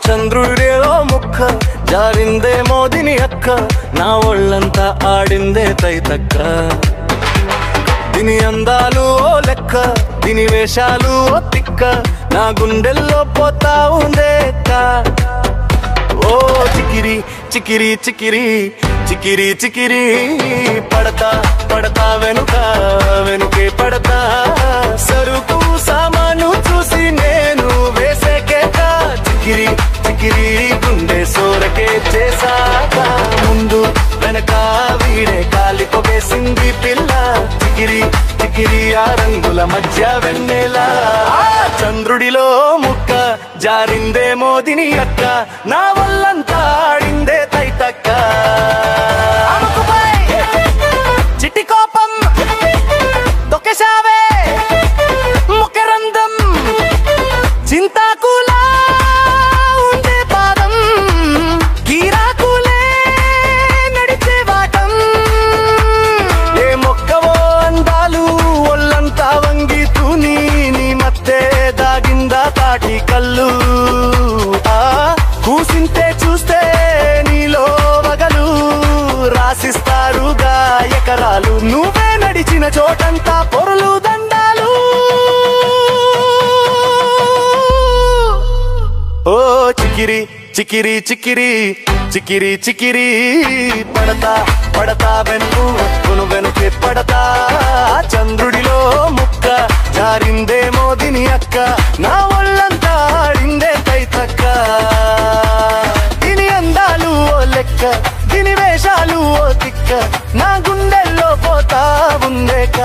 చంద్రుడేలో ముక్క జారిందే మోదిని అక్క నా ఒళ్ళంతా ఆడిందే తైతక్క దీని అందాలు ఓ లెక్క దీని వేషాలు ఓ తిక్క నా గుండెల్లో పోతా ఉందేక్క ఓ చికిరి చికిరి చికిరి చికిరి చికిరి పడతా పడతా వెనుక వెనుకే పడతా సరుకు సామాను చూసి నేను వేసే కేక చికిరి చికిరి గుండె సోరకే చేసాక ముందు వెనక వీడే కాలికో వేసింది పిల్ల చికిరి చికిరి ఆ రంగుల మధ్య వెన్నెలా చంద్రుడిలో ముక్క జారిందే మోదిని అక్క నా వల్లంతా ఆడిందే తైతక్క చిట్టి కోపం తొక్కేశావే ముఖరందం చింతాకులా ఉండే పాదం గీరాకులే నడిచే వాటం ఏ మొక్కవో అందాలు ఒళ్ళంతా వంగి తూని నీ మధ్య దాగిందా తాటి కళ్ళు కూసింతే చూస్తే నీలో వగలు రాసిస్తారుగా ఎకరాలు నువ్వే నడిచిన చోటంతా పొరులు దండాలు ఓ చికిరి చికిరి చికిరి చికిరి చికిరి పడతా పడతా వెనుకు వెనుకే పడతా చంద్రుడిలో ముక్క జారిందే మోదిని అక్క నా ఒళ్ళంతా ఆడిందే తైతక్క దీని అందాలు ఓ లెక్క దీని వేషాలు ఓ తిక్క నా గుండెల్లో పోతా ఉందేక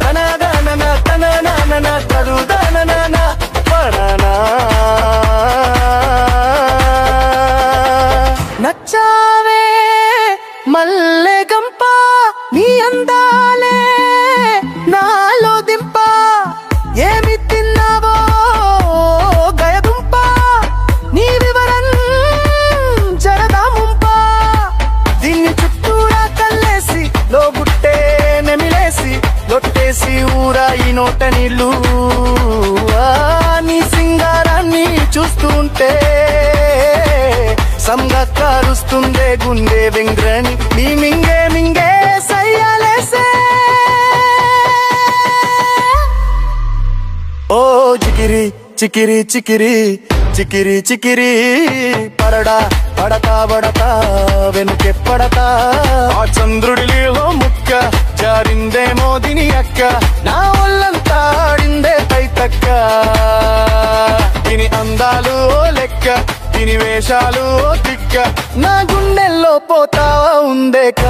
తనదనన తననన తరుదనన పడనా నచ్చావే మల్లె గంప నీ అందాలే నాలో దింప ఏమి తిన్నావో గయదుంప నీ వివరం జరదా ముంప దీన్ని చుట్టూరా కల్లేసి లోగుట్టే నెమిలేసి లొట్టేసి ఊరా ఈ నోట నీళ్ళు నీ సింగారాన్ని చూస్తుంటే సంగ కారుస్తుందే గుండె వెంగ్రని నీ మింగే మింగే సయ్యాలేసే ఓ చికిరి చికిరి చికిరి చికిరి చికిరి పడడా పడతా పడతా వెనుకే పడతా ఆ చంద్రుడిలో ముక్క జారిందే మోదిని అక్క నా ఒళ్ళంతా ఆడిందే తైతక్క దీని అందాలు లెక్క దీని వేషాలు తిక్క నా గుండెల్లో పోతా ఉందేక